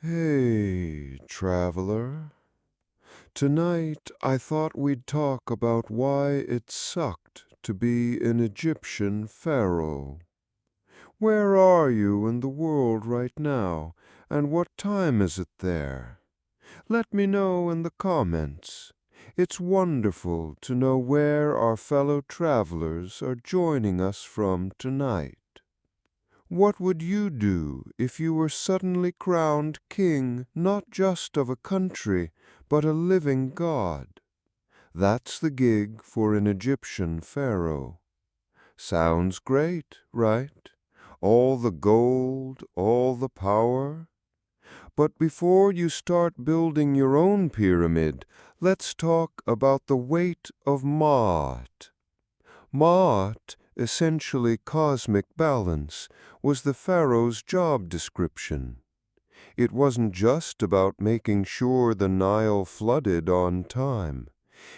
Hey, traveler. Tonight I thought we'd talk about why it sucked to be an Egyptian pharaoh. Where are you in the world right now, and what time is it there? Let me know in the comments. It's wonderful to know where our fellow travelers are joining us from tonight. What would you do if you were suddenly crowned king not just of a country, but a living god? That's the gig for an Egyptian pharaoh. Sounds great, right? All the gold, all the power. But before you start building your own pyramid, let's talk about the weight of Ma'at. Ma'at, essentially cosmic balance, was the pharaoh's job description. It wasn't just about making sure the Nile flooded on time.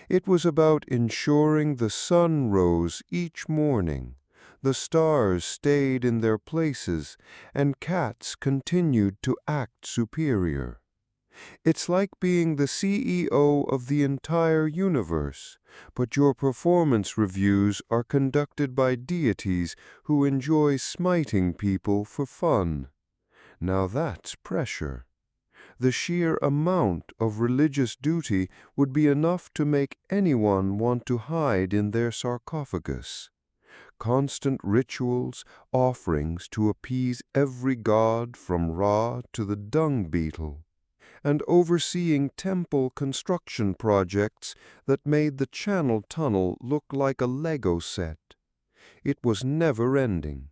It was about ensuring the sun rose each morning, the stars stayed in their places, and cats continued to act superior. It's like being the CEO of the entire universe, but your performance reviews are conducted by deities who enjoy smiting people for fun. Now that's pressure. The sheer amount of religious duty would be enough to make anyone want to hide in their sarcophagus. Constant rituals, offerings to appease every god from Ra to the dung beetle, and overseeing temple construction projects that made the Channel Tunnel look like a Lego set. It was never-ending.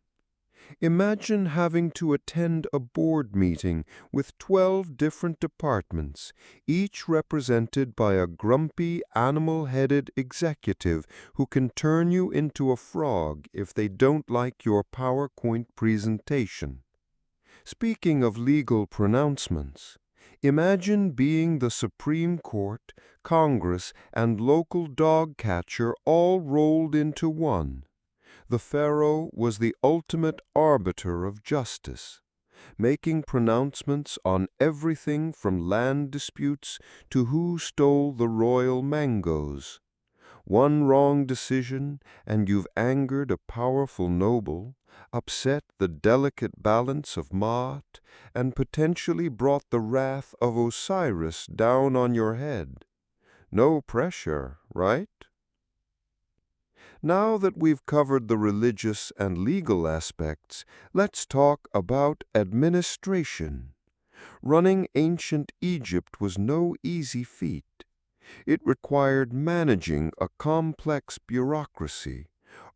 Imagine having to attend a board meeting with 12 different departments, each represented by a grumpy, animal-headed executive who can turn you into a frog if they don't like your PowerPoint presentation. Speaking of legal pronouncements, imagine being the Supreme Court, Congress, and local dog catcher all rolled into one. The pharaoh was the ultimate arbiter of justice, making pronouncements on everything from land disputes to who stole the royal mangoes. One wrong decision, and you've angered a powerful noble, upset the delicate balance of Maat, and potentially brought the wrath of Osiris down on your head. No pressure, right? Now that we've covered the religious and legal aspects, let's talk about administration. Running ancient Egypt was no easy feat. It required managing a complex bureaucracy,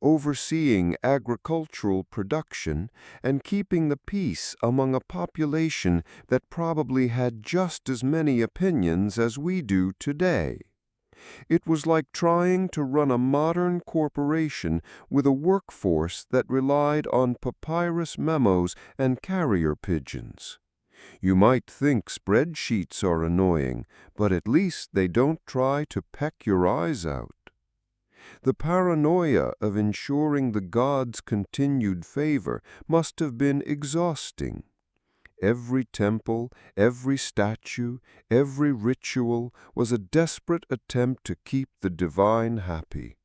overseeing agricultural production, and keeping the peace among a population that probably had just as many opinions as we do today. It was like trying to run a modern corporation with a workforce that relied on papyrus memos and carrier pigeons. You might think spreadsheets are annoying, but at least they don't try to peck your eyes out. The paranoia of ensuring the gods' continued favor must have been exhausting. Every temple, every statue, every ritual was a desperate attempt to keep the divine happy.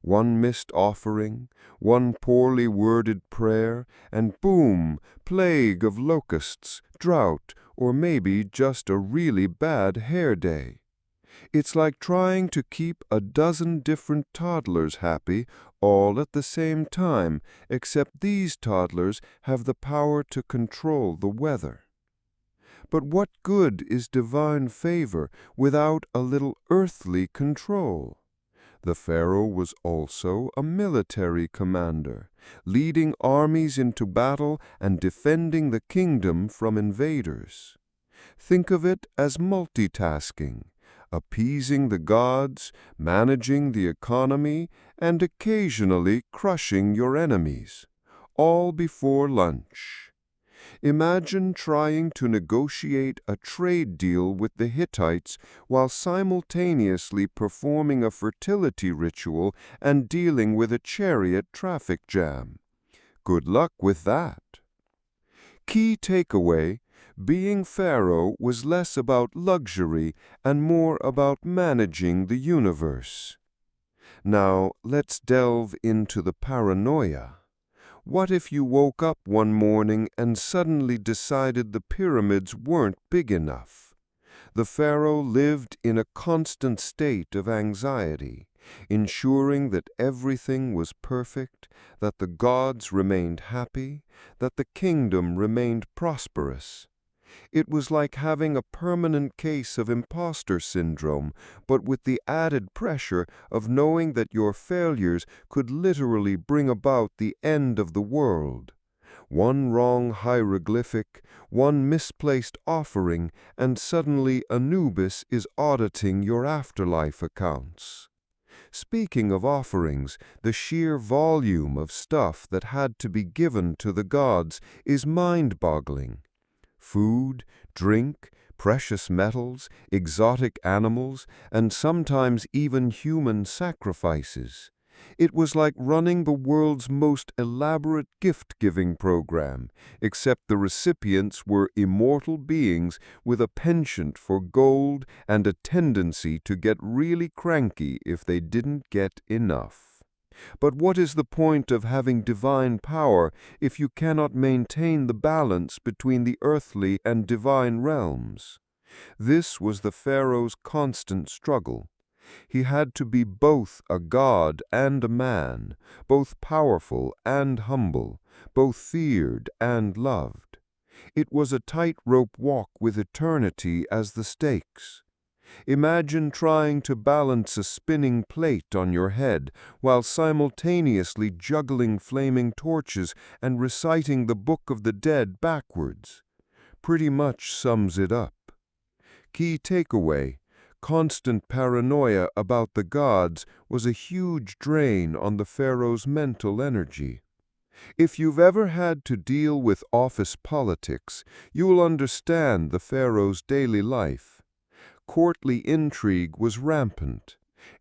One missed offering, one poorly worded prayer, and boom, plague of locusts, drought, or maybe just a really bad hair day. It's like trying to keep a dozen different toddlers happy all at the same time, except these toddlers have the power to control the weather. But what good is divine favor without a little earthly control? The pharaoh was also a military commander, leading armies into battle and defending the kingdom from invaders. Think of it as multitasking, appeasing the gods, managing the economy, and occasionally crushing your enemies, all before lunch. Imagine trying to negotiate a trade deal with the Hittites while simultaneously performing a fertility ritual and dealing with a chariot traffic jam. Good luck with that. Key takeaway: Being Pharaoh was less about luxury and more about managing the universe. Now, let's delve into the paranoia. What if you woke up one morning and suddenly decided the pyramids weren't big enough? The pharaoh lived in a constant state of anxiety, ensuring that everything was perfect, that the gods remained happy, that the kingdom remained prosperous. It was like having a permanent case of imposter syndrome, but with the added pressure of knowing that your failures could literally bring about the end of the world. One wrong hieroglyphic, one misplaced offering, and suddenly Anubis is auditing your afterlife accounts. Speaking of offerings, the sheer volume of stuff that had to be given to the gods is mind-boggling. Food, drink, precious metals, exotic animals, and sometimes even human sacrifices. It was like running the world's most elaborate gift-giving program, except the recipients were immortal beings with a penchant for gold and a tendency to get really cranky if they didn't get enough. But what is the point of having divine power if you cannot maintain the balance between the earthly and divine realms? This was the pharaoh's constant struggle. He had to be both a god and a man, both powerful and humble, both feared and loved. It was a tightrope walk with eternity as the stakes. Imagine trying to balance a spinning plate on your head while simultaneously juggling flaming torches and reciting the Book of the Dead backwards. Pretty much sums it up. Key takeaway: constant paranoia about the gods was a huge drain on the pharaoh's mental energy. If you've ever had to deal with office politics, you'll understand the pharaoh's daily life. Courtly intrigue was rampant.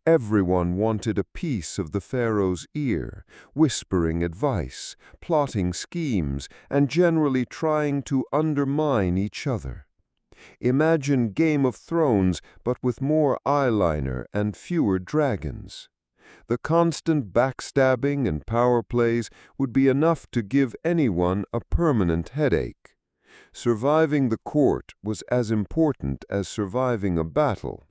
Everyone wanted a piece of the pharaoh's ear, whispering advice, plotting schemes, and generally trying to undermine each other. Imagine Game of Thrones, but with more eyeliner and fewer dragons. The constant backstabbing and power plays would be enough to give anyone a permanent headache. Surviving the court was as important as surviving a battle.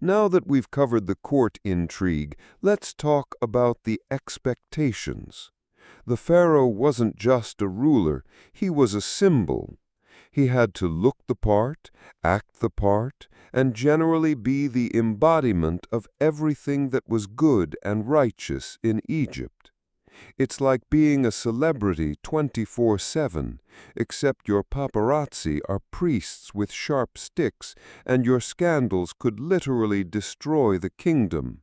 Now that we've covered the court intrigue, let's talk about the expectations. The pharaoh wasn't just a ruler, he was a symbol. He had to look the part, act the part, and generally be the embodiment of everything that was good and righteous in Egypt. It's like being a celebrity 24/7, except your paparazzi are priests with sharp sticks, and your scandals could literally destroy the kingdom.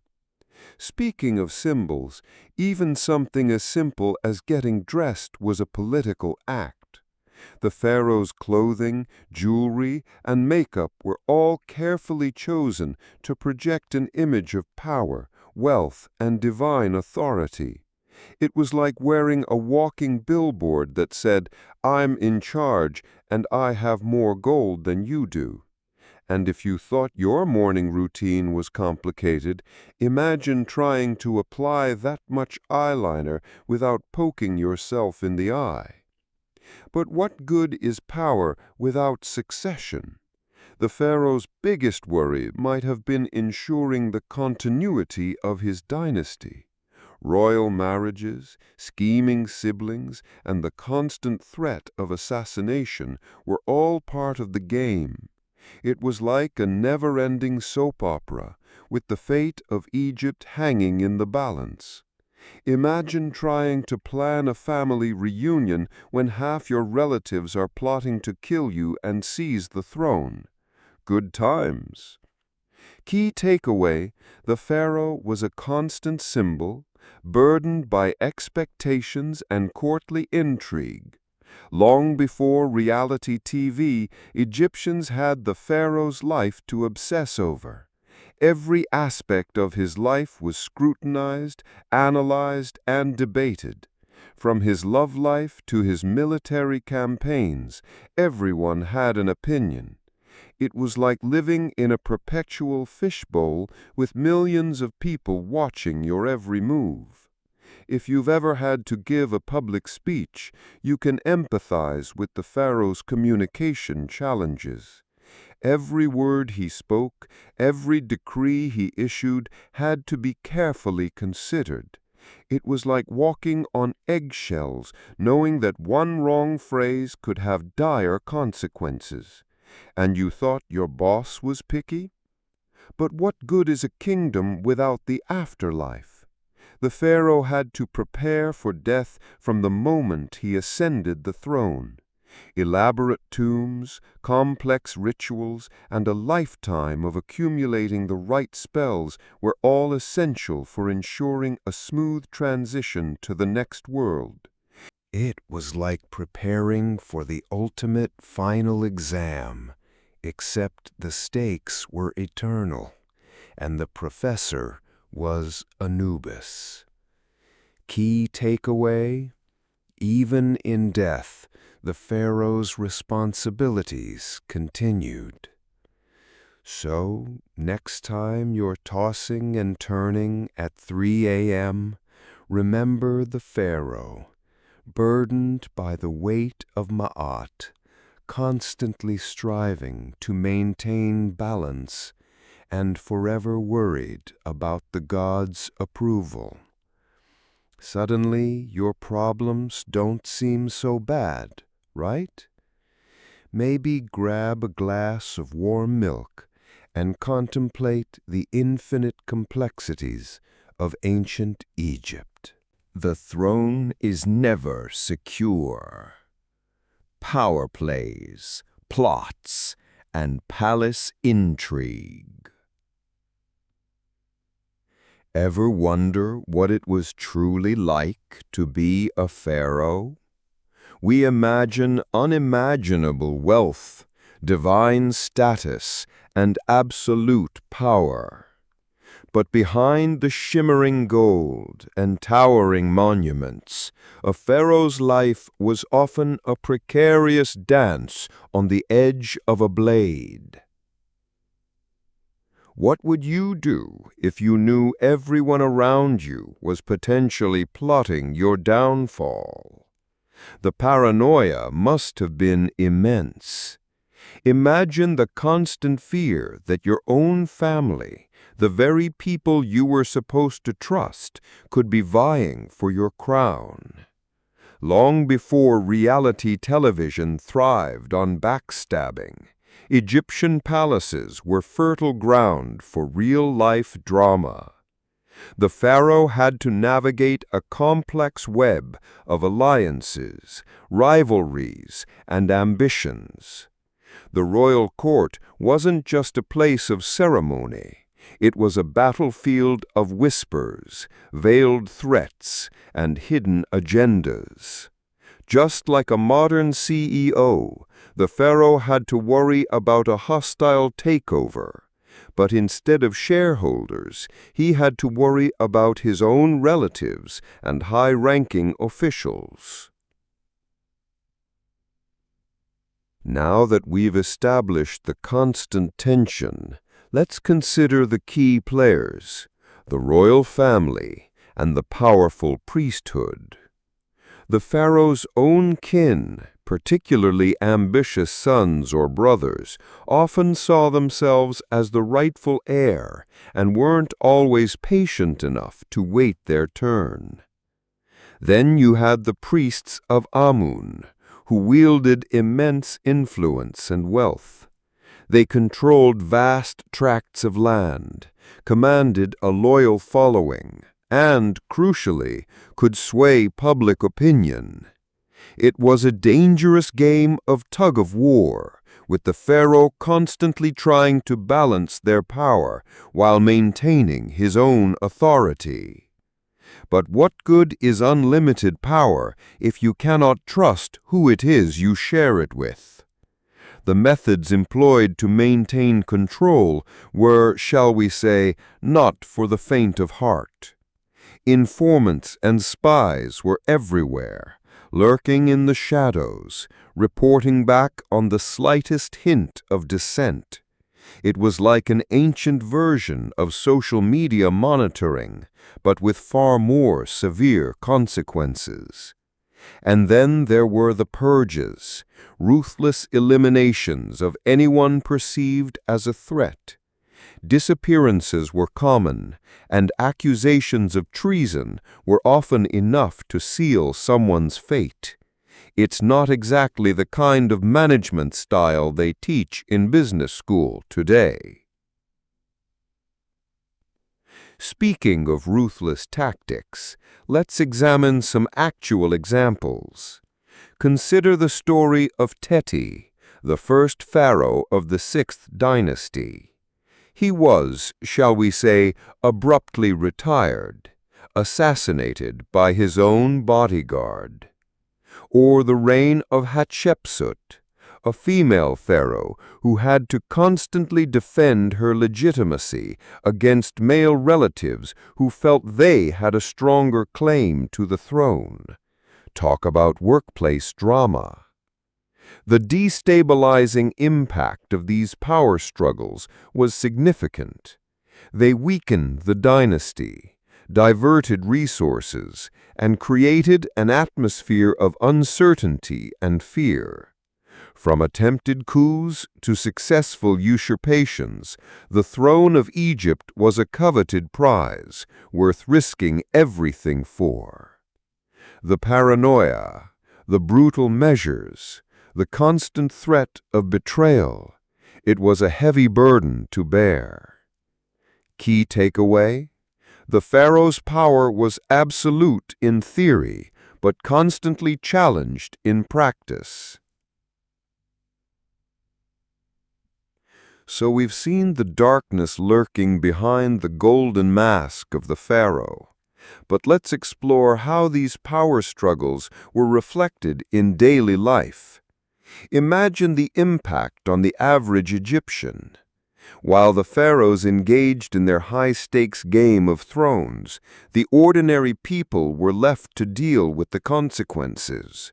Speaking of symbols, even something as simple as getting dressed was a political act. The pharaoh's clothing, jewelry, and makeup were all carefully chosen to project an image of power, wealth, and divine authority. It was like wearing a walking billboard that said, "I'm in charge, and I have more gold than you do." And if you thought your morning routine was complicated, imagine trying to apply that much eyeliner without poking yourself in the eye. But what good is power without succession? The pharaoh's biggest worry might have been ensuring the continuity of his dynasty. Royal marriages, scheming siblings, and the constant threat of assassination were all part of the game. It was like a never-ending soap opera, with the fate of Egypt hanging in the balance. Imagine trying to plan a family reunion when half your relatives are plotting to kill you and seize the throne. Good times. Key takeaway: the pharaoh was a constant symbol, burdened by expectations and courtly intrigue. Long before reality TV, Egyptians had the pharaoh's life to obsess over. Every aspect of his life was scrutinized, analyzed, and debated. From his love life to his military campaigns, everyone had an opinion. It was like living in a perpetual fishbowl with millions of people watching your every move. If you've ever had to give a public speech, you can empathize with the pharaoh's communication challenges. Every word he spoke, every decree he issued had to be carefully considered. It was like walking on eggshells, knowing that one wrong phrase could have dire consequences. And you thought your boss was picky? But what good is a kingdom without the afterlife? The pharaoh had to prepare for death from the moment he ascended the throne. Elaborate tombs, complex rituals, and a lifetime of accumulating the right spells were all essential for ensuring a smooth transition to the next world. It was like preparing for the ultimate final exam, except the stakes were eternal, and the professor was Anubis. Key takeaway: even in death, the pharaoh's responsibilities continued. So, next time you're tossing and turning at 3 a.m., remember the pharaoh, burdened by the weight of Ma'at, constantly striving to maintain balance and forever worried about the gods' approval. Suddenly, your problems don't seem so bad, right? Maybe grab a glass of warm milk and contemplate the infinite complexities of ancient Egypt. The throne is never secure. Power plays, plots, and palace intrigue. Ever wonder what it was truly like to be a pharaoh? We imagine unimaginable wealth, divine status, and absolute power. But behind the shimmering gold and towering monuments, a pharaoh's life was often a precarious dance on the edge of a blade. What would you do if you knew everyone around you was potentially plotting your downfall? The paranoia must have been immense. Imagine the constant fear that your own family, the very people you were supposed to trust, could be vying for your crown. Long before reality television thrived on backstabbing, Egyptian palaces were fertile ground for real-life drama. The pharaoh had to navigate a complex web of alliances, rivalries, and ambitions. The royal court wasn't just a place of ceremony. It was a battlefield of whispers, veiled threats, and hidden agendas. Just like a modern CEO, the pharaoh had to worry about a hostile takeover. But instead of shareholders, he had to worry about his own relatives and high-ranking officials. Now that we've established the constant tension, let's consider the key players, the royal family and the powerful priesthood. The pharaoh's own kin, particularly ambitious sons or brothers, often saw themselves as the rightful heir and weren't always patient enough to wait their turn. Then you had the priests of Amun, who wielded immense influence and wealth. They controlled vast tracts of land, commanded a loyal following, and, crucially, could sway public opinion. It was a dangerous game of tug-of-war, with the pharaoh constantly trying to balance their power while maintaining his own authority. But what good is unlimited power if you cannot trust who it is you share it with? The methods employed to maintain control were, shall we say, not for the faint of heart. Informants and spies were everywhere, lurking in the shadows, reporting back on the slightest hint of dissent. It was like an ancient version of social media monitoring, but with far more severe consequences. And then there were the purges, ruthless eliminations of anyone perceived as a threat. Disappearances were common, and accusations of treason were often enough to seal someone's fate. It's not exactly the kind of management style they teach in business school today. Speaking of ruthless tactics, let's examine some actual examples. Consider the story of Teti, the first pharaoh of the 6th dynasty. He was, shall we say, abruptly retired, assassinated by his own bodyguard. Or the reign of Hatshepsut, a female pharaoh who had to constantly defend her legitimacy against male relatives who felt they had a stronger claim to the throne. Talk about workplace drama. The destabilizing impact of these power struggles was significant. They weakened the dynasty, diverted resources, and created an atmosphere of uncertainty and fear. From attempted coups to successful usurpations, the throne of Egypt was a coveted prize, worth risking everything for. The paranoia, the brutal measures, the constant threat of betrayal, it was a heavy burden to bear. Key takeaway? The pharaoh's power was absolute in theory, but constantly challenged in practice. So we've seen the darkness lurking behind the golden mask of the pharaoh. But let's explore how these power struggles were reflected in daily life. Imagine the impact on the average Egyptian. While the pharaohs engaged in their high-stakes game of thrones, the ordinary people were left to deal with the consequences.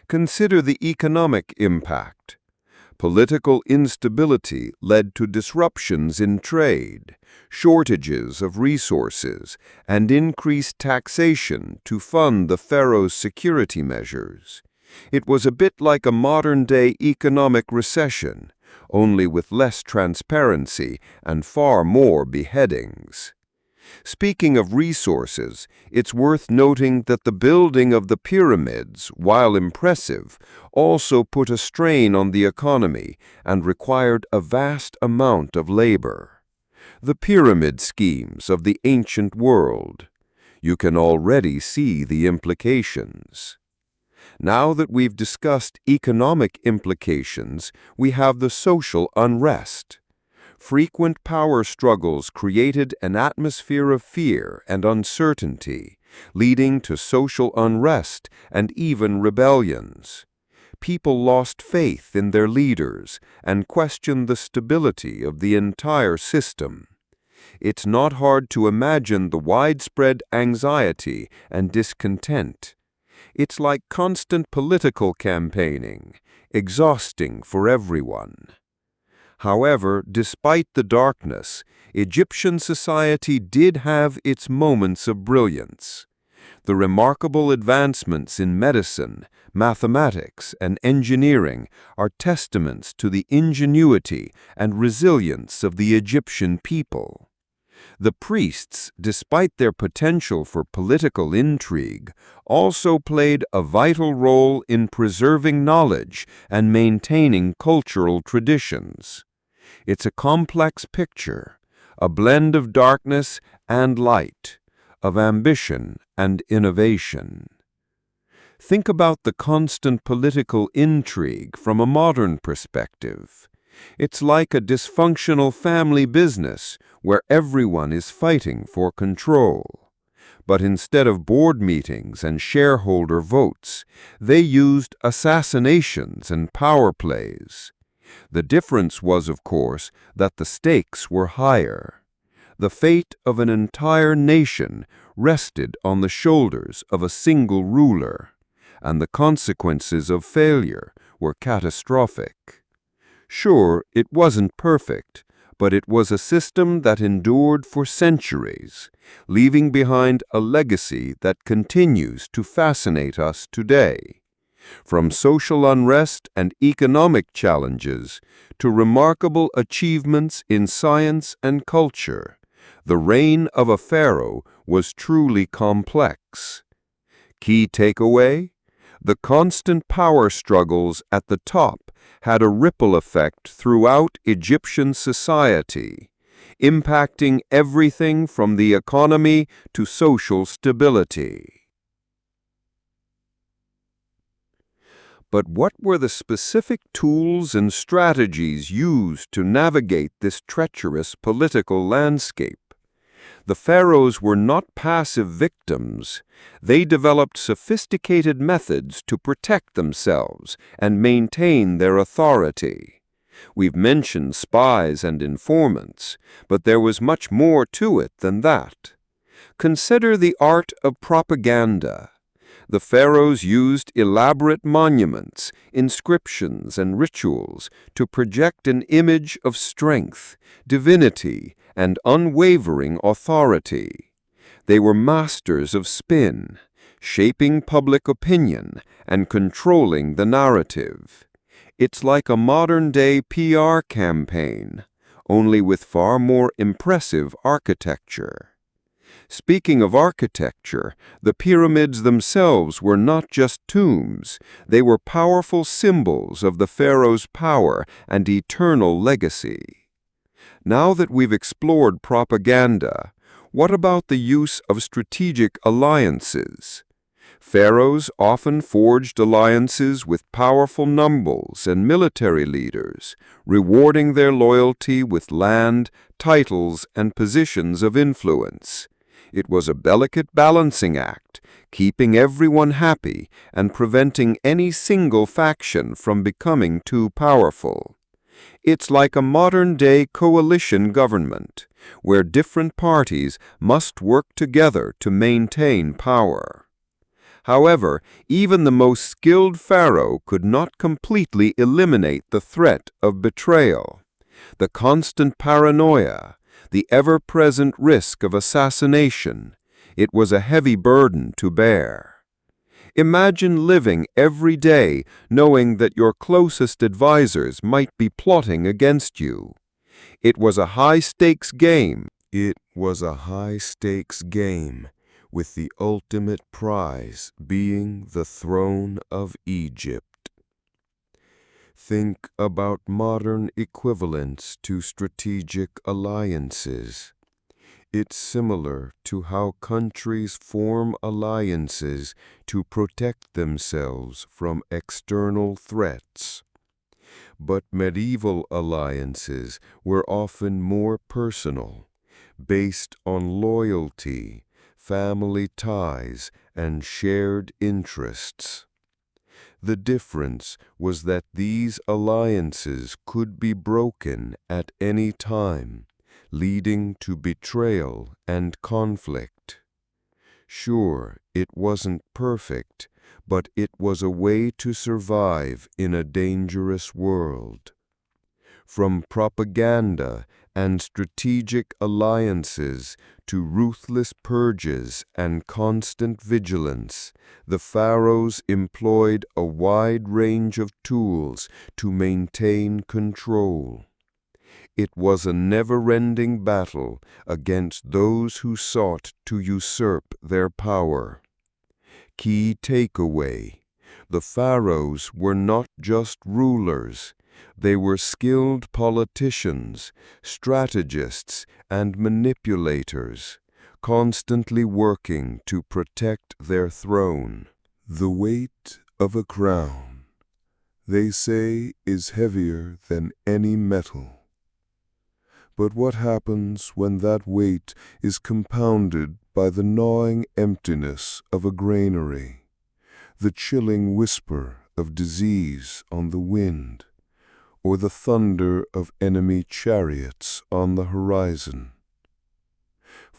Consider the economic impact. Political instability led to disruptions in trade, shortages of resources, and increased taxation to fund the pharaoh's security measures. It was a bit like a modern-day economic recession, only with less transparency and far more beheadings. Speaking of resources, it's worth noting that the building of the pyramids, while impressive, also put a strain on the economy and required a vast amount of labor. The pyramid schemes of the ancient world. You can already see the implications. Now that we've discussed economic implications, we have the social unrest. Frequent power struggles created an atmosphere of fear and uncertainty, leading to social unrest and even rebellions. People lost faith in their leaders and questioned the stability of the entire system. It's not hard to imagine the widespread anxiety and discontent. It's like constant political campaigning, exhausting for everyone. However, despite the darkness, Egyptian society did have its moments of brilliance. The remarkable advancements in medicine, mathematics, and engineering are testaments to the ingenuity and resilience of the Egyptian people. The priests, despite their potential for political intrigue, also played a vital role in preserving knowledge and maintaining cultural traditions. It's a complex picture, a blend of darkness and light, of ambition and innovation. Think about the constant political intrigue from a modern perspective. It's like a dysfunctional family business where everyone is fighting for control. But instead of board meetings and shareholder votes, they used assassinations and power plays. The difference was, of course, that the stakes were higher. The fate of an entire nation rested on the shoulders of a single ruler, and the consequences of failure were catastrophic. Sure, it wasn't perfect, but it was a system that endured for centuries, leaving behind a legacy that continues to fascinate us today. From social unrest and economic challenges to remarkable achievements in science and culture, the reign of a pharaoh was truly complex. Key takeaway? The constant power struggles at the top had a ripple effect throughout Egyptian society, impacting everything from the economy to social stability. But what were the specific tools and strategies used to navigate this treacherous political landscape? The pharaohs were not passive victims. They developed sophisticated methods to protect themselves and maintain their authority. We've mentioned spies and informants, but there was much more to it than that. Consider the art of propaganda. The pharaohs used elaborate monuments, inscriptions, and rituals to project an image of strength, divinity, and unwavering authority. They were masters of spin, shaping public opinion and controlling the narrative. It's like a modern-day PR campaign, only with far more impressive architecture. Speaking of architecture, the pyramids themselves were not just tombs. They were powerful symbols of the pharaoh's power and eternal legacy. Now that we've explored propaganda, what about the use of strategic alliances? Pharaohs often forged alliances with powerful nobles and military leaders, rewarding their loyalty with land, titles, and positions of influence. It was a delicate balancing act, keeping everyone happy and preventing any single faction from becoming too powerful. It's like a modern-day coalition government, where different parties must work together to maintain power. However, even the most skilled pharaoh could not completely eliminate the threat of betrayal. The constant paranoia, the ever-present risk of assassination, it was a heavy burden to bear. Imagine living every day knowing that your closest advisors might be plotting against you. It was a high-stakes game. It was a high-stakes game, with the ultimate prize being the throne of Egypt. Think about modern equivalents to strategic alliances. It's similar to how countries form alliances to protect themselves from external threats. But medieval alliances were often more personal, based on loyalty, family ties, and shared interests. The difference was that these alliances could be broken at any time, leading to betrayal and conflict. Sure, it wasn't perfect, but it was a way to survive in a dangerous world. From propaganda and strategic alliances to ruthless purges and constant vigilance, the pharaohs employed a wide range of tools to maintain control. It was a never-ending battle against those who sought to usurp their power. Key takeaway: the pharaohs were not just rulers. They were skilled politicians, strategists, and manipulators, constantly working to protect their throne. The weight of a crown, they say, is heavier than any metal. But what happens when that weight is compounded by the gnawing emptiness of a granary, the chilling whisper of disease on the wind, or the thunder of enemy chariots on the horizon?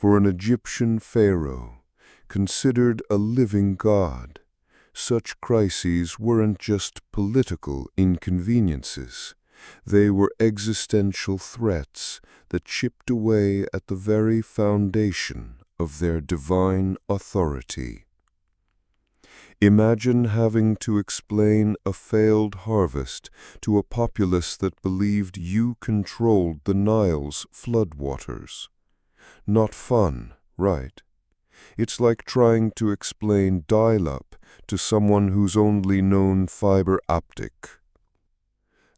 For an Egyptian pharaoh, considered a living god, such crises weren't just political inconveniences. They were existential threats that chipped away at the very foundation of their divine authority. Imagine having to explain a failed harvest to a populace that believed you controlled the Nile's floodwaters. Not fun, right? It's like trying to explain dial-up to someone who's only known fiber optic.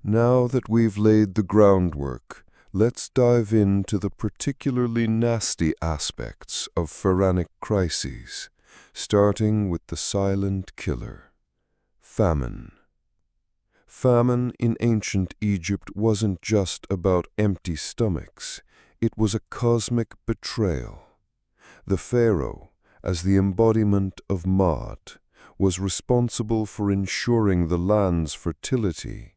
Now that we've laid the groundwork, let's dive into the particularly nasty aspects of pharaonic crises, starting with the silent killer, famine. Famine in ancient Egypt wasn't just about empty stomachs, it was a cosmic betrayal. The pharaoh, as the embodiment of Maat, was responsible for ensuring the land's fertility.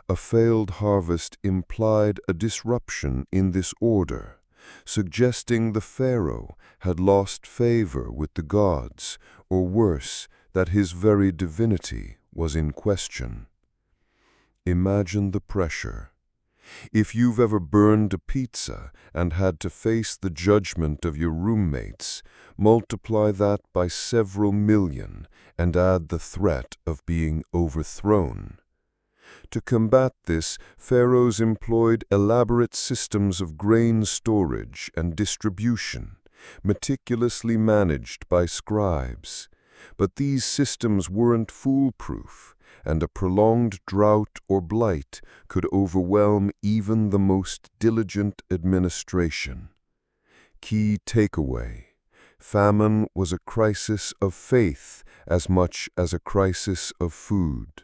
A failed harvest implied a disruption in this order, suggesting the pharaoh had lost favor with the gods, or worse, that his very divinity was in question. Imagine the pressure. If you've ever burned a pizza and had to face the judgment of your roommates, multiply that by several million and add the threat of being overthrown. To combat this, pharaohs employed elaborate systems of grain storage and distribution, meticulously managed by scribes. But these systems weren't foolproof, and a prolonged drought or blight could overwhelm even the most diligent administration. Key takeaway: famine was a crisis of faith as much as a crisis of food.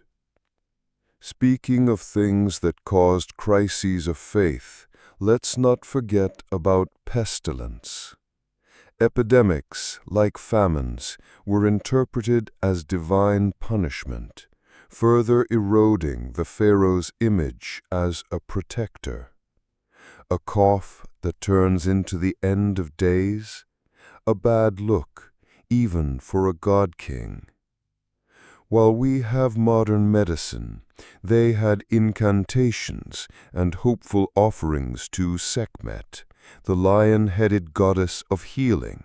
Speaking of things that caused crises of faith, let's not forget about pestilence. Epidemics, like famines, were interpreted as divine punishment, further eroding the pharaoh's image as a protector. A cough that turns into the end of days? A bad look, even for a god-king. While we have modern medicine, they had incantations and hopeful offerings to Sekhmet, the lion-headed goddess of healing.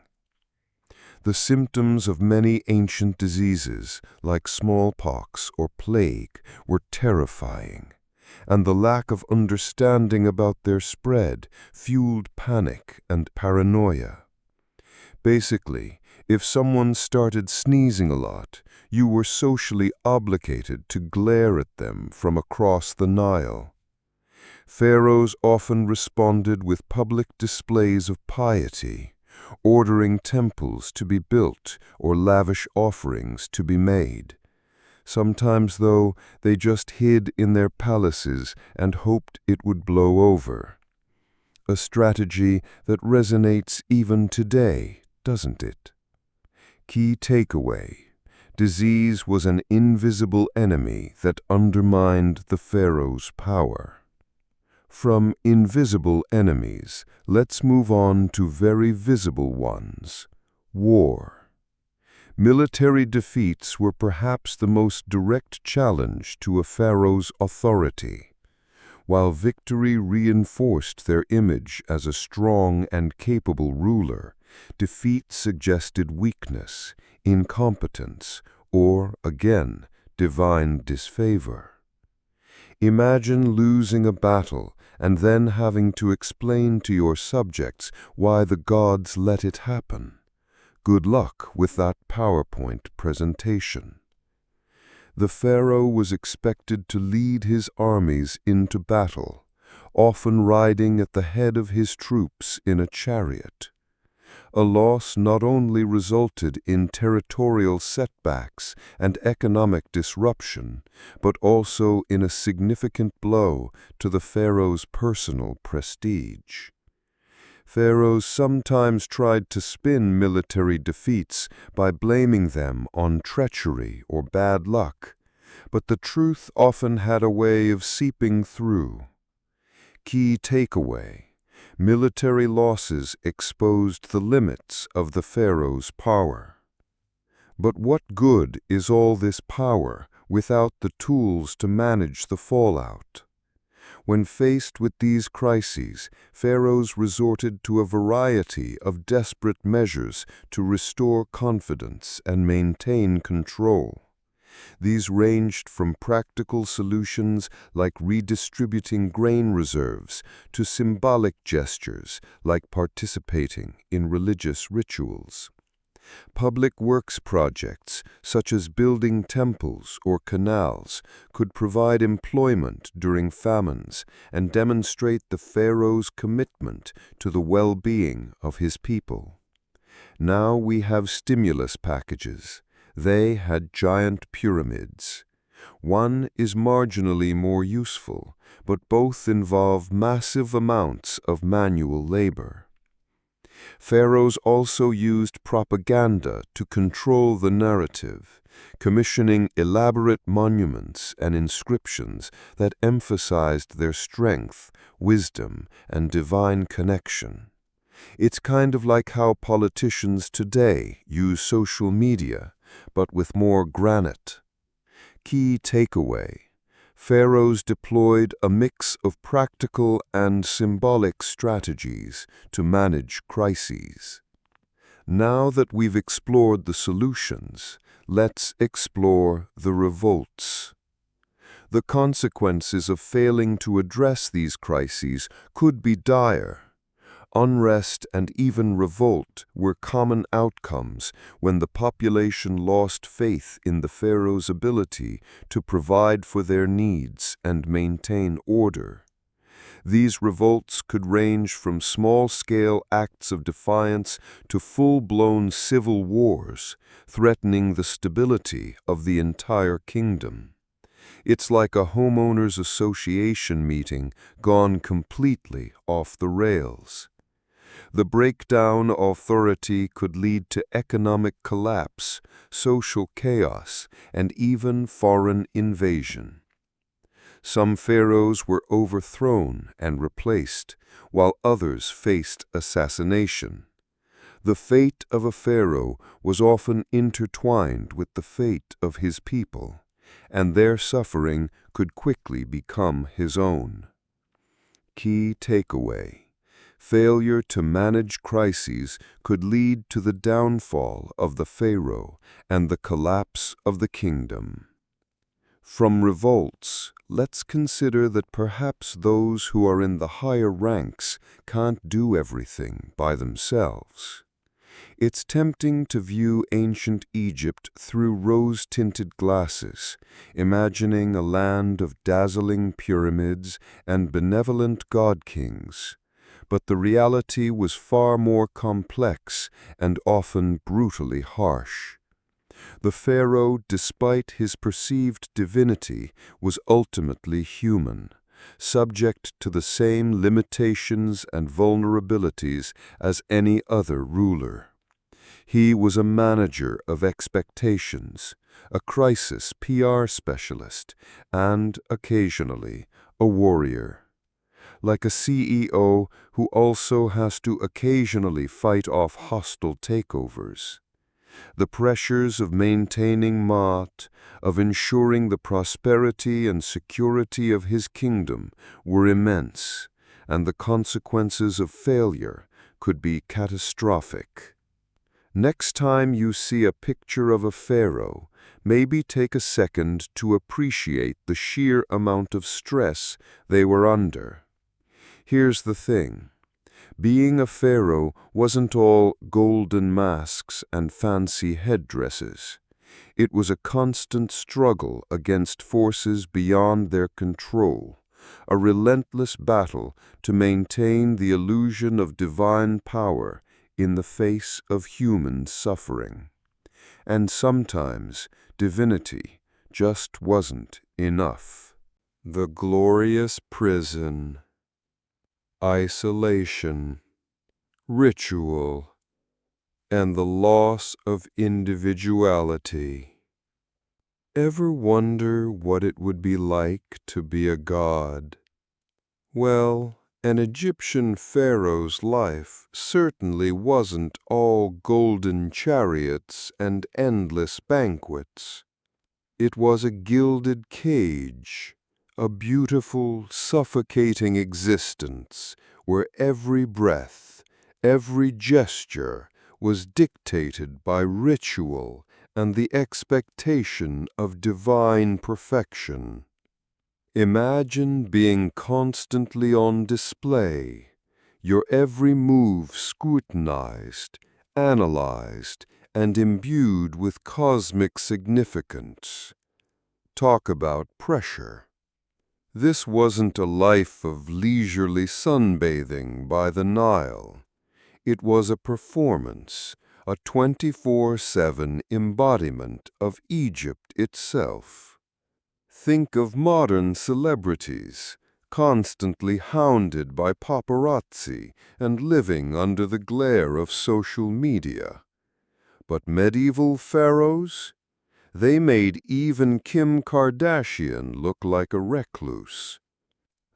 The symptoms of many ancient diseases, like smallpox or plague, were terrifying, and the lack of understanding about their spread fueled panic and paranoia. Basically, if someone started sneezing a lot, you were socially obligated to glare at them from across the Nile. Pharaohs often responded with public displays of piety, ordering temples to be built or lavish offerings to be made. Sometimes, though, they just hid in their palaces and hoped it would blow over. A strategy that resonates even today, doesn't it? Key takeaway: disease was an invisible enemy that undermined the pharaoh's power. From invisible enemies, let's move on to very visible ones: war. Military defeats were perhaps the most direct challenge to a pharaoh's authority. While victory reinforced their image as a strong and capable ruler, defeat suggested weakness, incompetence, or, again, divine disfavor. Imagine losing a battle and then having to explain to your subjects why the gods let it happen. Good luck with that PowerPoint presentation. The pharaoh was expected to lead his armies into battle, often riding at the head of his troops in a chariot. A loss not only resulted in territorial setbacks and economic disruption, but also in a significant blow to the pharaoh's personal prestige. Pharaohs sometimes tried to spin military defeats by blaming them on treachery or bad luck, but the truth often had a way of seeping through. Key takeaway: Military losses exposed the limits of the pharaoh's power. But what good is all this power without the tools to manage the fallout? When faced with these crises, pharaohs resorted to a variety of desperate measures to restore confidence and maintain control. These ranged from practical solutions like redistributing grain reserves to symbolic gestures like participating in religious rituals. Public works projects, such as building temples or canals, could provide employment during famines and demonstrate the pharaoh's commitment to the well-being of his people. Now we have stimulus packages. They had giant pyramids. One is marginally more useful, but both involve massive amounts of manual labor. Pharaohs also used propaganda to control the narrative, commissioning elaborate monuments and inscriptions that emphasized their strength, wisdom, and divine connection. It's kind of like how politicians today use social media, but with more granite. Key takeaway: pharaohs deployed a mix of practical and symbolic strategies to manage crises. Now that we've explored the solutions, let's explore the revolts. The consequences of failing to address these crises could be dire. Unrest and even revolt were common outcomes when the population lost faith in the pharaoh's ability to provide for their needs and maintain order. These revolts could range from small-scale acts of defiance to full-blown civil wars, threatening the stability of the entire kingdom. It's like a homeowners association meeting gone completely off the rails. The breakdown of authority could lead to economic collapse, social chaos, and even foreign invasion. Some pharaohs were overthrown and replaced, while others faced assassination. The fate of a pharaoh was often intertwined with the fate of his people, and their suffering could quickly become his own. Key takeaway: failure to manage crises could lead to the downfall of the pharaoh and the collapse of the kingdom. From revolts, let's consider that perhaps those who are in the higher ranks can't do everything by themselves. It's tempting to view ancient Egypt through rose-tinted glasses, imagining a land of dazzling pyramids and benevolent god-kings. But the reality was far more complex and often brutally harsh. The pharaoh, despite his perceived divinity, was ultimately human, subject to the same limitations and vulnerabilities as any other ruler. He was a manager of expectations, a crisis PR specialist, and, occasionally, a warrior. Like a CEO who also has to occasionally fight off hostile takeovers. The pressures of maintaining Maat, of ensuring the prosperity and security of his kingdom, were immense, and the consequences of failure could be catastrophic. Next time you see a picture of a pharaoh, maybe take a second to appreciate the sheer amount of stress they were under. Here's the thing. Being a pharaoh wasn't all golden masks and fancy headdresses. It was a constant struggle against forces beyond their control, a relentless battle to maintain the illusion of divine power in the face of human suffering. And sometimes divinity just wasn't enough. The glorious prison. Isolation, ritual, and the loss of individuality. Ever wonder what it would be like to be a god? Well, An Egyptian pharaoh's life certainly wasn't all golden chariots and endless banquets. It was a gilded cage, a beautiful, suffocating existence where every breath, every gesture was dictated by ritual and the expectation of divine perfection. Imagine being constantly on display, your every move scrutinized, analyzed, and imbued with cosmic significance. Talk about pressure. This wasn't a life of leisurely sunbathing by the Nile. It was a performance, a 24/7 embodiment of Egypt itself. Think of modern celebrities, constantly hounded by paparazzi and living under the glare of social media. But medieval pharaohs? They made even Kim Kardashian look like a recluse.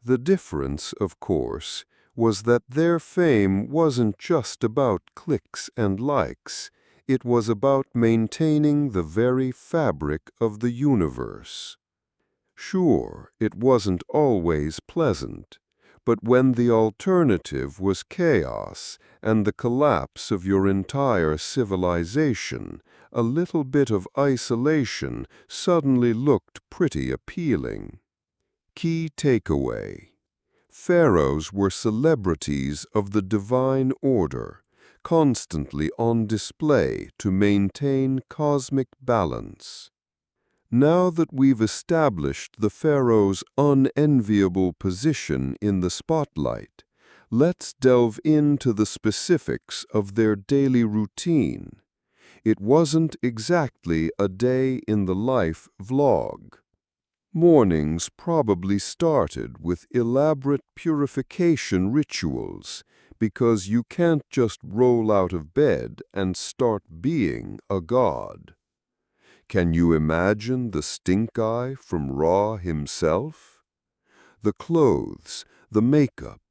The difference, of course, was that their fame wasn't just about clicks and likes. It was about maintaining the very fabric of the universe. Sure, it wasn't always pleasant, but when the alternative was chaos and the collapse of your entire civilization, a little bit of isolation suddenly looked pretty appealing. Key takeaway: pharaohs were celebrities of the divine order, constantly on display to maintain cosmic balance. Now that we've established the pharaoh's unenviable position in the spotlight, let's delve into the specifics of their daily routine. It wasn't exactly a day in the life vlog. Mornings probably started with elaborate purification rituals, because you can't just roll out of bed and start being a god. Can you imagine the stink eye from Ra himself? The clothes, the makeup,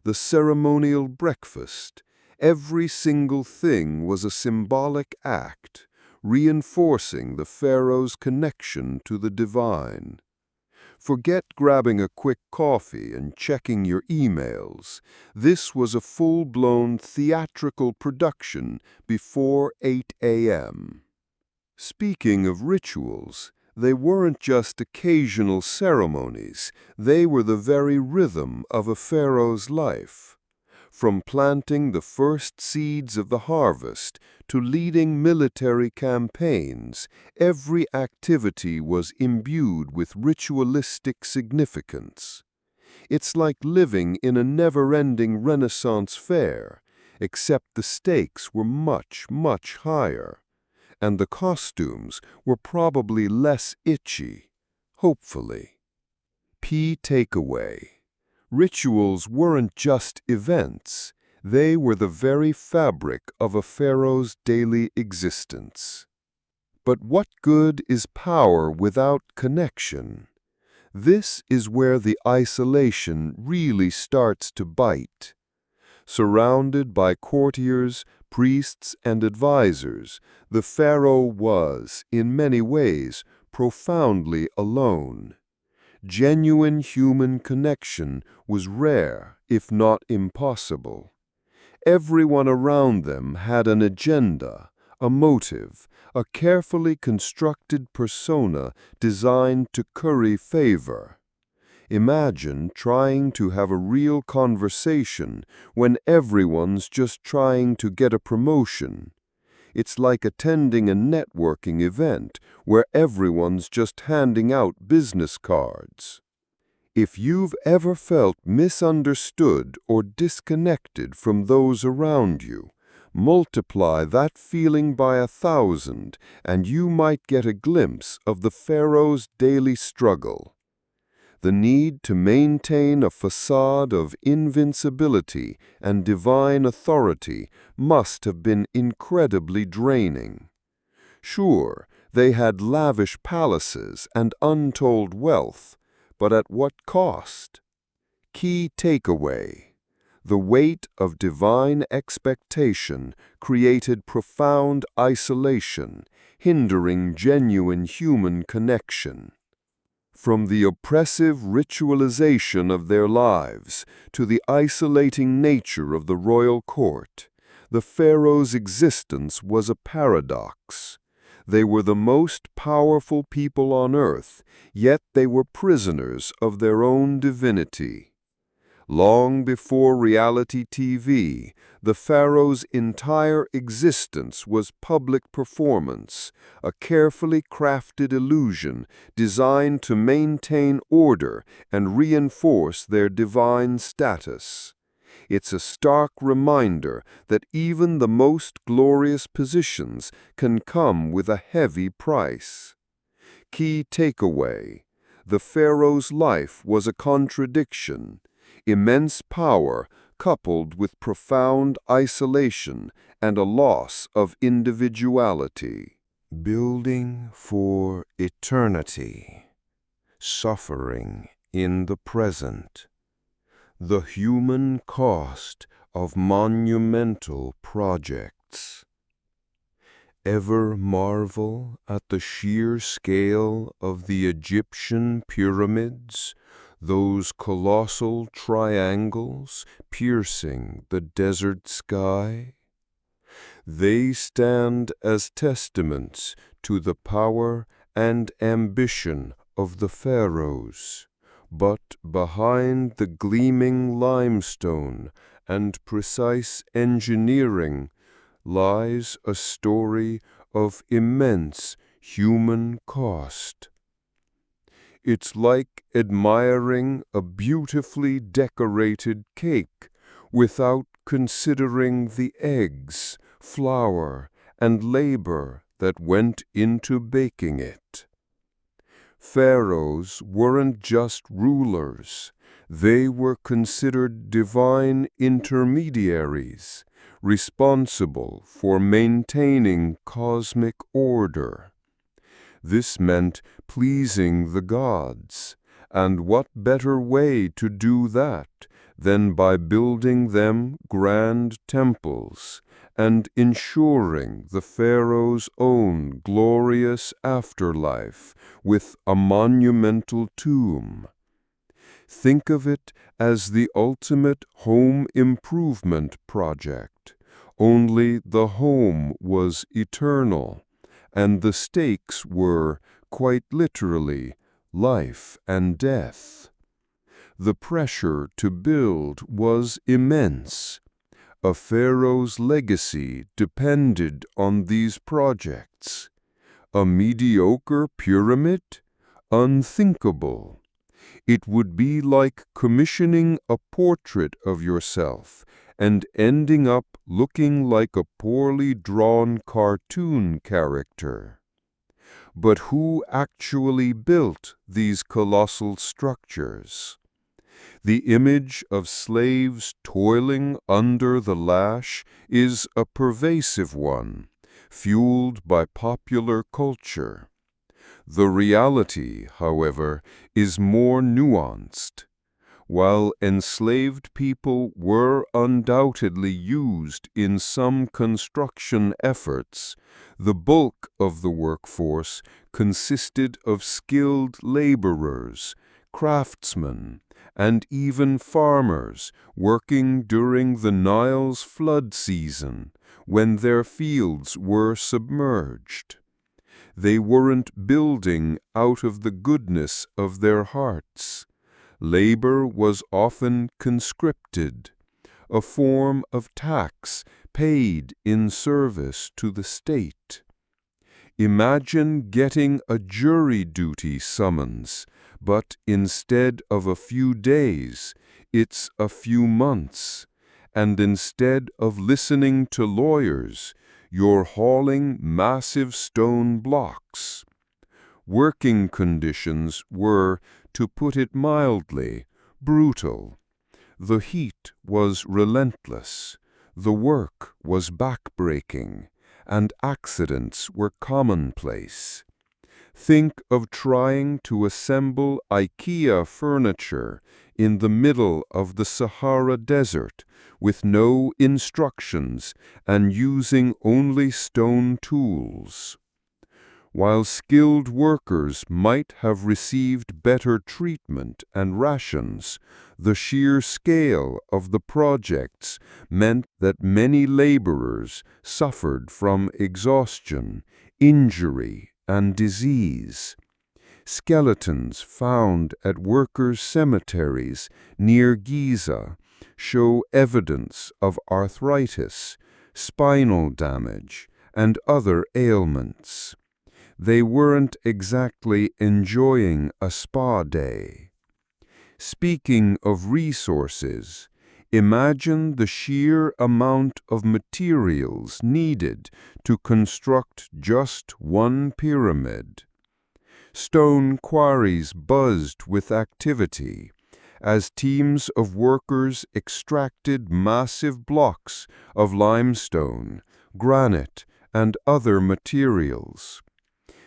the ceremonial breakfast, every single thing was a symbolic act, reinforcing the pharaoh's connection to the divine. Forget grabbing a quick coffee and checking your emails. This was a full-blown theatrical production before 8 a.m. Speaking of rituals, they weren't just occasional ceremonies, they were the very rhythm of a pharaoh's life. From planting the first seeds of the harvest to leading military campaigns, every activity was imbued with ritualistic significance. It's like living in a never-ending Renaissance fair, except the stakes were much, much higher. And the costumes were probably less itchy, hopefully. Key takeaway: rituals weren't just events, they were the very fabric of a pharaoh's daily existence. But what good is power without connection? This is where the isolation really starts to bite. Surrounded by courtiers, priests, and advisors, the pharaoh was, in many ways, profoundly alone. Genuine human connection was rare, if not impossible. Everyone around them had an agenda, a motive, a carefully constructed persona designed to curry favor. Imagine trying to have a real conversation when everyone's just trying to get a promotion. It's like attending a networking event where everyone's just handing out business cards. If you've ever felt misunderstood or disconnected from those around you, multiply that feeling by 1,000 and you might get a glimpse of the pharaoh's daily struggle. The need to maintain a facade of invincibility and divine authority must have been incredibly draining. Sure, they had lavish palaces and untold wealth, but at what cost? Key takeaway: The weight of divine expectation created profound isolation, hindering genuine human connection. From the oppressive ritualization of their lives to the isolating nature of the royal court, the pharaoh's existence was a paradox. They were the most powerful people on earth, yet they were prisoners of their own divinity. Long before reality TV, the pharaoh's entire existence was public performance, a carefully crafted illusion designed to maintain order and reinforce their divine status. It's a stark reminder that even the most glorious positions can come with a heavy price. Key takeaway: the pharaoh's life was a contradiction. Immense power coupled with profound isolation and a loss of individuality. Building for eternity, suffering in the present. The human cost of monumental projects. Ever marvel at the sheer scale of the Egyptian pyramids, those colossal triangles piercing the desert sky? They stand as testaments to the power and ambition of the pharaohs. But behind the gleaming limestone and precise engineering lies a story of immense human cost. It's like admiring a beautifully decorated cake without considering the eggs, flour, and labor that went into baking it. Pharaohs weren't just rulers. They were considered divine intermediaries, responsible for maintaining cosmic order. This meant pleasing the gods, and what better way to do that than by building them grand temples and ensuring the pharaoh's own glorious afterlife with a monumental tomb. Think of it as the ultimate home improvement project, only the home was eternal, and the stakes were, quite literally, life and death. The pressure to build was immense. A pharaoh's legacy depended on these projects. A mediocre pyramid? Unthinkable. It would be like commissioning a portrait of yourself and ending up looking like a poorly drawn cartoon character. But who actually built these colossal structures? The image of slaves toiling under the lash is a pervasive one, fueled by popular culture. The reality, however, is more nuanced. While enslaved people were undoubtedly used in some construction efforts, the bulk of the workforce consisted of skilled laborers, craftsmen, and even farmers working during the Nile's flood season, when their fields were submerged. They weren't building out of the goodness of their hearts. Labor was often conscripted, a form of tax paid in service to the state. Imagine getting a jury duty summons, but instead of a few days, it's a few months, and instead of listening to lawyers, you're hauling massive stone blocks. Working conditions were, to put it mildly, brutal. The heat was relentless, the work was backbreaking, and accidents were commonplace. Think of trying to assemble IKEA furniture in the middle of the Sahara Desert with no instructions and using only stone tools. While skilled workers might have received better treatment and rations, the sheer scale of the projects meant that many laborers suffered from exhaustion, injury, and disease. Skeletons found at workers' cemeteries near Giza show evidence of arthritis, spinal damage, and other ailments. They weren't exactly enjoying a spa day. Speaking of resources, imagine the sheer amount of materials needed to construct just one pyramid. Stone quarries buzzed with activity as teams of workers extracted massive blocks of limestone, granite, and other materials.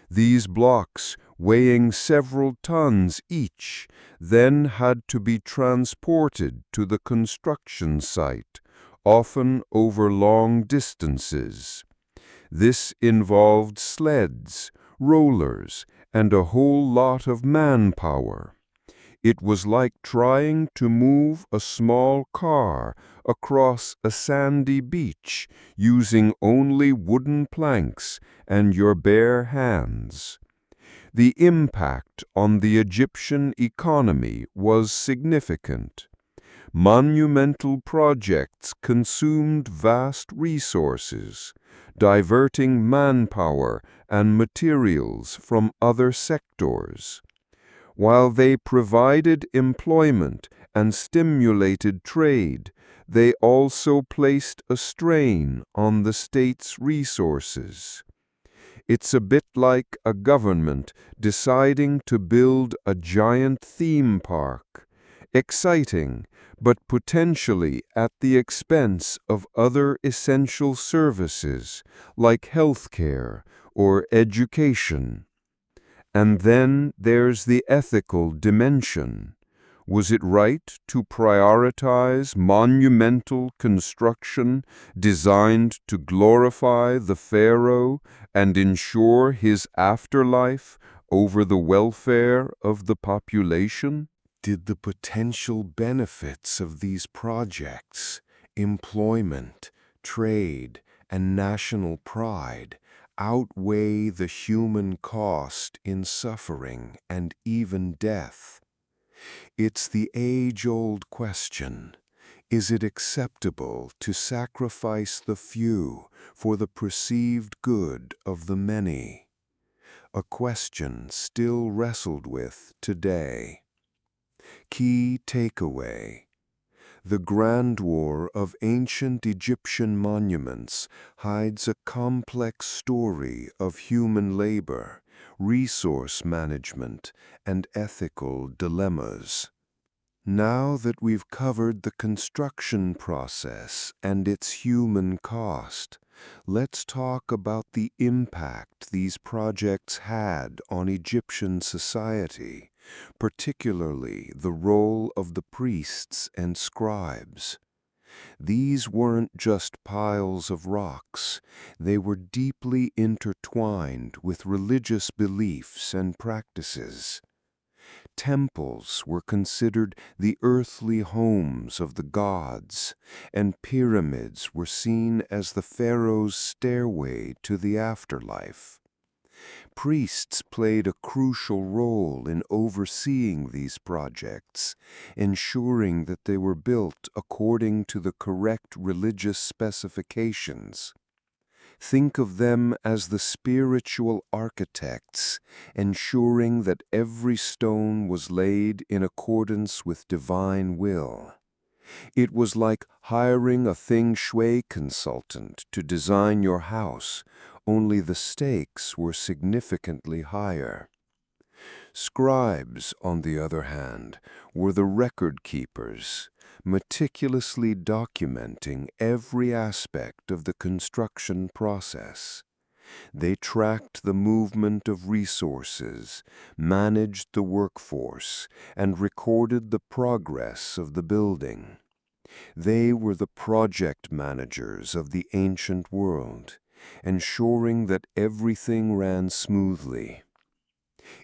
These blocks, weighing several tons each, then had to be transported to the construction site, often over long distances. This involved sleds, rollers, and a whole lot of manpower. It was like trying to move a small car across a sandy beach using only wooden planks and your bare hands. The impact on the Egyptian economy was significant. Monumental projects consumed vast resources, diverting manpower and materials from other sectors. While they provided employment and stimulated trade, they also placed a strain on the state's resources. It's a bit like a government deciding to build a giant theme park, exciting, but potentially at the expense of other essential services like healthcare or education. And then there's the ethical dimension. Was it right to prioritize monumental construction designed to glorify the pharaoh and ensure his afterlife over the welfare of the population? Did the potential benefits of these projects, employment, trade, and national pride, outweigh the human cost in suffering and even death? It's the age-old question. Is it acceptable to sacrifice the few for the perceived good of the many? A question still wrestled with today. Key takeaway: the grandeur of ancient Egyptian monuments hides a complex story of human labor, resource management, and ethical dilemmas. Now that we've covered the construction process and its human cost, let's talk about the impact these projects had on Egyptian society, particularly the role of the priests and scribes. These weren't just piles of rocks, they were deeply intertwined with religious beliefs and practices. Temples were considered the earthly homes of the gods, and pyramids were seen as the pharaoh's stairway to the afterlife. Priests played a crucial role in overseeing these projects, ensuring that they were built according to the correct religious specifications. Think of them as the spiritual architects, ensuring that every stone was laid in accordance with divine will. It was like hiring a feng shui consultant to design your house, only the stakes were significantly higher. Scribes, on the other hand, were the record keepers, meticulously documenting every aspect of the construction process. They tracked the movement of resources, managed the workforce, and recorded the progress of the building. They were the project managers of the ancient world, ensuring that everything ran smoothly.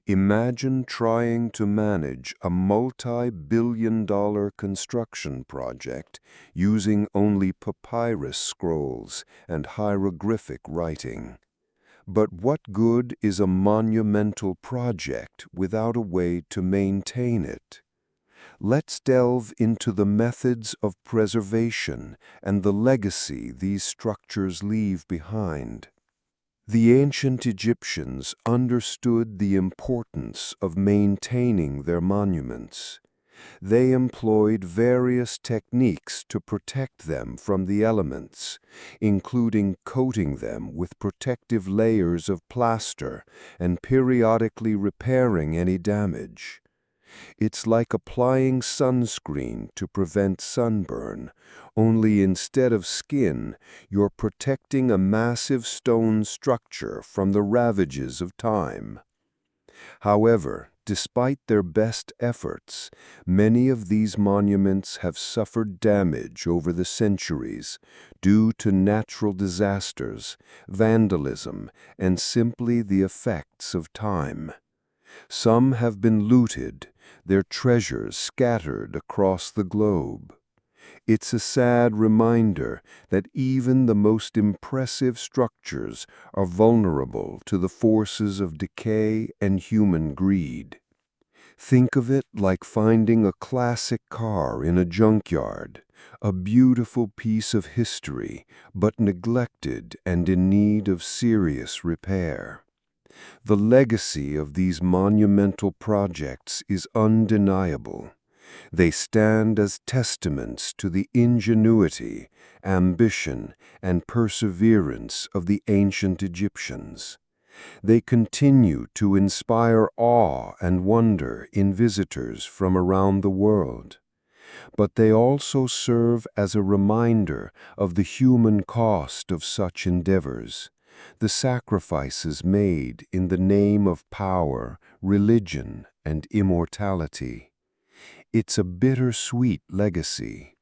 Imagine trying to manage a multi-billion-dollar construction project using only papyrus scrolls and hieroglyphic writing. But what good is a monumental project without a way to maintain it? Let's delve into the methods of preservation and the legacy these structures leave behind. The ancient Egyptians understood the importance of maintaining their monuments. They employed various techniques to protect them from the elements, including coating them with protective layers of plaster and periodically repairing any damage. It's like applying sunscreen to prevent sunburn, only instead of skin, you're protecting a massive stone structure from the ravages of time. However, despite their best efforts, many of these monuments have suffered damage over the centuries due to natural disasters, vandalism, and simply the effects of time. Some have been looted, their treasures scattered across the globe. It's a sad reminder that even the most impressive structures are vulnerable to the forces of decay and human greed. Think of it like finding a classic car in a junkyard, a beautiful piece of history, but neglected and in need of serious repair. The legacy of these monumental projects is undeniable. They stand as testaments to the ingenuity, ambition, and perseverance of the ancient Egyptians. They continue to inspire awe and wonder in visitors from around the world. But they also serve as a reminder of the human cost of such endeavors, the sacrifices made in the name of power, religion, and immortality. It's a bittersweet legacy,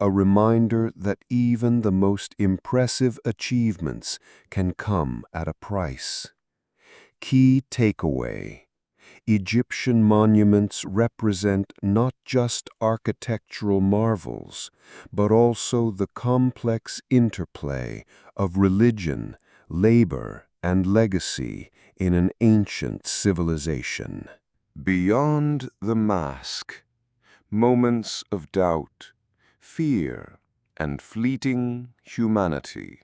a reminder that even the most impressive achievements can come at a price. Key takeaway: Egyptian monuments represent not just architectural marvels, but also the complex interplay of religion, labor, and legacy in an ancient civilization. Beyond the mask, moments of doubt, fear, and fleeting humanity.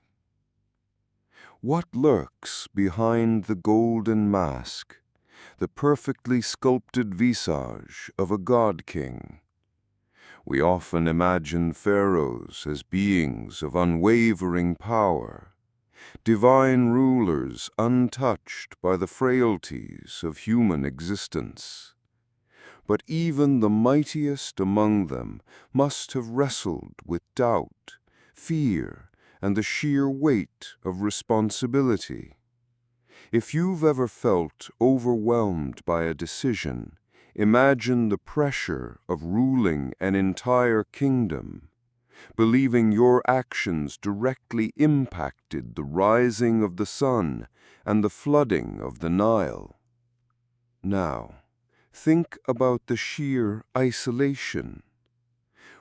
What lurks behind the golden mask, the perfectly sculpted visage of a god-king? We often imagine pharaohs as beings of unwavering power, divine rulers untouched by the frailties of human existence. But even the mightiest among them must have wrestled with doubt, fear, and the sheer weight of responsibility. If you've ever felt overwhelmed by a decision, imagine the pressure of ruling an entire kingdom, believing your actions directly impacted the rising of the sun and the flooding of the Nile. Now, think about the sheer isolation.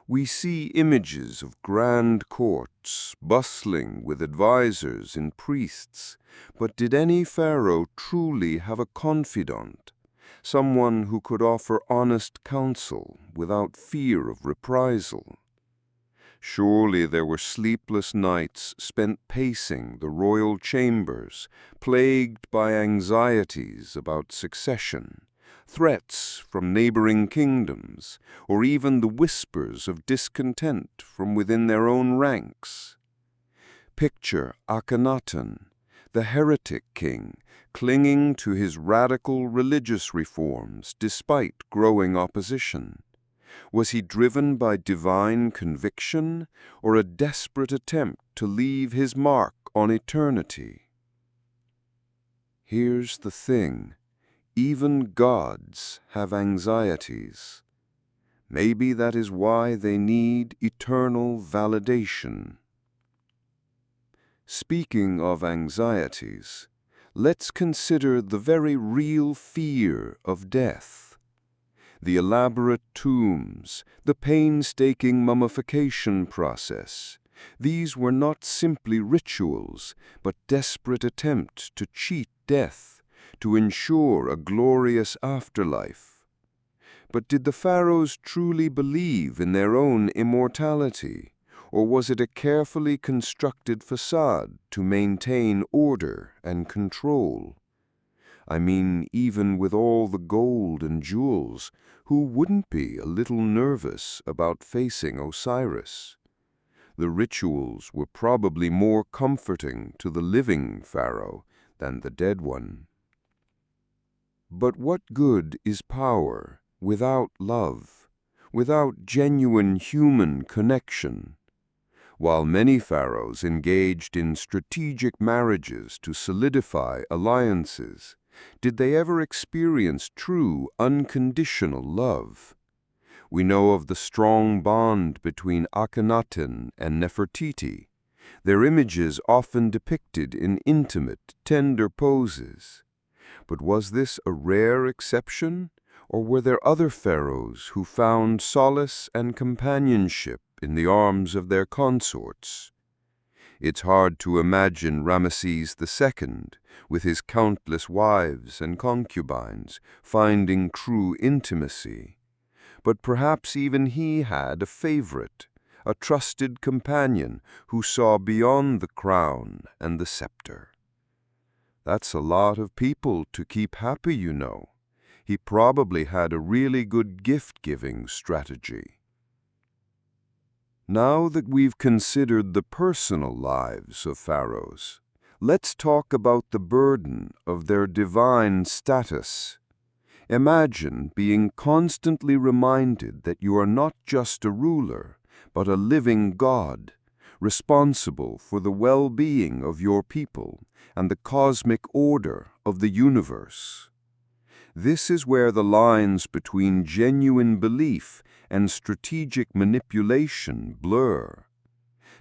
We see images of grand courts, bustling with advisors and priests, but did any pharaoh truly have a confidant, someone who could offer honest counsel without fear of reprisal? Surely there were sleepless nights spent pacing the royal chambers, plagued by anxieties about succession, threats from neighboring kingdoms, or even the whispers of discontent from within their own ranks. Picture Akhenaten, the heretic king, clinging to his radical religious reforms despite growing opposition. Was he driven by divine conviction or a desperate attempt to leave his mark on eternity? Here's the thing. Even gods have anxieties. Maybe that is why they need eternal validation. Speaking of anxieties, let's consider the very real fear of death. The elaborate tombs, the painstaking mummification process, these were not simply rituals, but desperate attempts to cheat death, to ensure a glorious afterlife. But did the pharaohs truly believe in their own immortality, or was it a carefully constructed facade to maintain order and control? I mean, even with all the gold and jewels, who wouldn't be a little nervous about facing Osiris? The rituals were probably more comforting to the living pharaoh than the dead one. But what good is power without love, without genuine human connection? While many pharaohs engaged in strategic marriages to solidify alliances, did they ever experience true, unconditional love? We know of the strong bond between Akhenaten and Nefertiti, their images often depicted in intimate, tender poses. But was this a rare exception, or were there other pharaohs who found solace and companionship in the arms of their consorts? It's hard to imagine Ramesses II, with his countless wives and concubines, finding true intimacy. But perhaps even he had a favorite, a trusted companion who saw beyond the crown and the scepter. That's a lot of people to keep happy, you know. He probably had a really good gift-giving strategy. Now that we've considered the personal lives of pharaohs, let's talk about the burden of their divine status. Imagine being constantly reminded that you are not just a ruler, but a living God, responsible for the well-being of your people and the cosmic order of the universe. This is where the lines between genuine belief and strategic manipulation blur.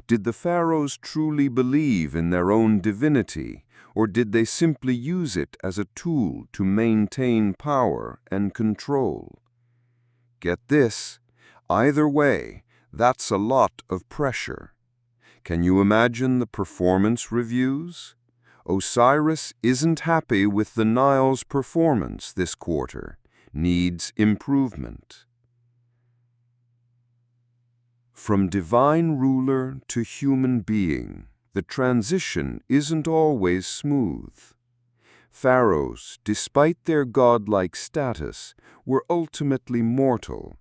Did the pharaohs truly believe in their own divinity, or did they simply use it as a tool to maintain power and control? Get this, either way, that's a lot of pressure. Can you imagine the performance reviews? Osiris isn't happy with the Nile's performance this quarter, needs improvement. From divine ruler to human being, the transition isn't always smooth. Pharaohs, despite their godlike status, were ultimately mortal.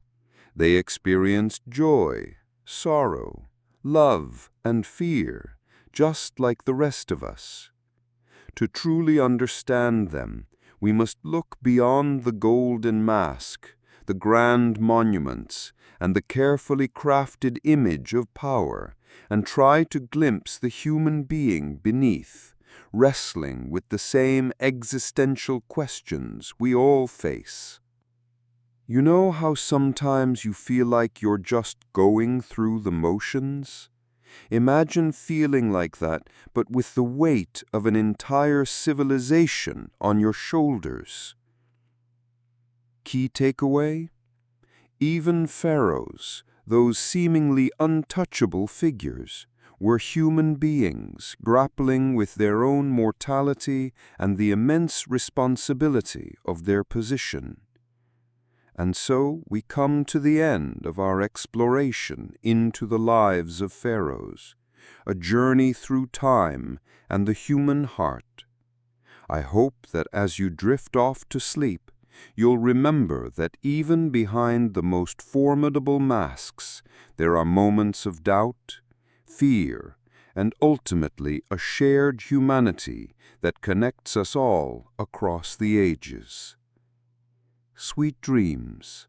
They experienced joy, sorrow, love, and fear, just like the rest of us. To truly understand them, we must look beyond the golden mask, the grand monuments, and the carefully crafted image of power, and try to glimpse the human being beneath, wrestling with the same existential questions we all face. You know how sometimes you feel like you're just going through the motions? Imagine feeling like that, but with the weight of an entire civilization on your shoulders. Key takeaway? Even pharaohs, those seemingly untouchable figures, were human beings grappling with their own mortality and the immense responsibility of their position. And so we come to the end of our exploration into the lives of pharaohs, a journey through time and the human heart. I hope that as you drift off to sleep, you'll remember that even behind the most formidable masks, there are moments of doubt, fear, and ultimately a shared humanity that connects us all across the ages. Sweet dreams.